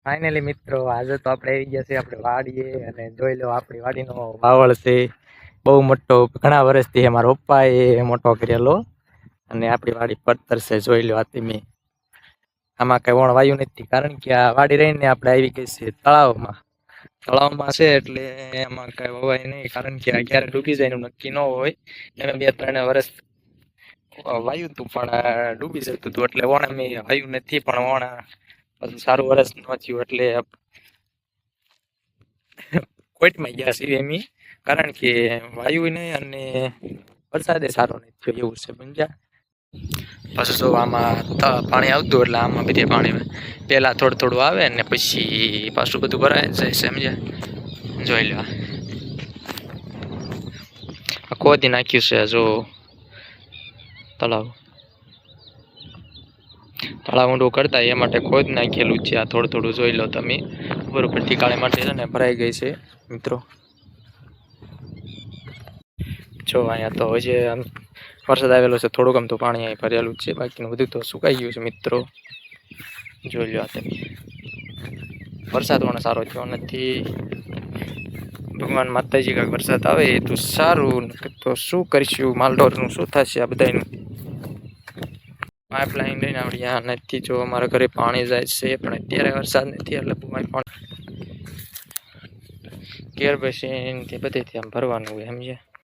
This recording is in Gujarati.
ફાઇનલી મિત્રો આજે તો આપણે આવી ગયા છે આપણે વાડીએ અને જોઈ લો આપણી વાડીનો વાવળ છે બહુ મોટો ઘણા વર્ષથી મારા પપ્પાએ મોટો કરેલો અને આપણી વાડી પડતર છે જોઈ લો આ તમે આમાં કઈ વણ વાયું નથી કારણ કે આ વાડી રહીને આપણે આવી ગઈ છે તળાવમાં છે એટલે એમાં કઈ વવાય નહીં કારણ કે ક્યારે ડૂબી જાય એનું નક્કી ન હોય એમ 2-3 વર્ષ વાયું હતું પણ ડૂબી જતું હતું એટલે વણ અમે વાયું નથી પણ વણ પછી સારું વર્ષ ન થયું એટલે કોઈટમાં ગયા છીએ એમ કારણ કે વાયુ નહીં અને વરસાદે સારો નથી થયો એવું છે સમજ્યા પછી જો આમાં પાણી આવતું એટલે આમાં બધે પાણી પહેલા થોડું થોડું આવે ને પછી પાછું બધું ભરાય જાય સમજ્યા જોઈ લો ખોદી નાખ્યું છે જો તળાવ ઊંડું કરતા એ માટે ખોદ નાખેલું છે આ થોડું થોડું જોઈ લો તમે બરોબર ઠીકાણે માટે છે ને ભરાઈ ગઈ છે મિત્રો જો અહીંયા તો હજી આમ વરસાદ આવેલો છે થોડુંક આમ તો પાણી અહીં ભરેલું છે બાકીનું બધું તો સુકાઈ ગયું છે મિત્રો જોઈ લો આ તમે વરસાદ પણ સારો થયો નથી ભગવાન માતાજી કાંઈક વરસાદ આવે તો સારું તો શું કરીશું માલઢોરનું શું થશે આ બધાનું પાઇપલાઇન લઈને આવડ્યા નથી જો અમારા ઘરે પાણી જાય છે પણ અત્યારે વરસાદ નથી એટલે પાણી ઘેર બેસીને બધેથી આમ ભરવાનું હોય સમજ્યા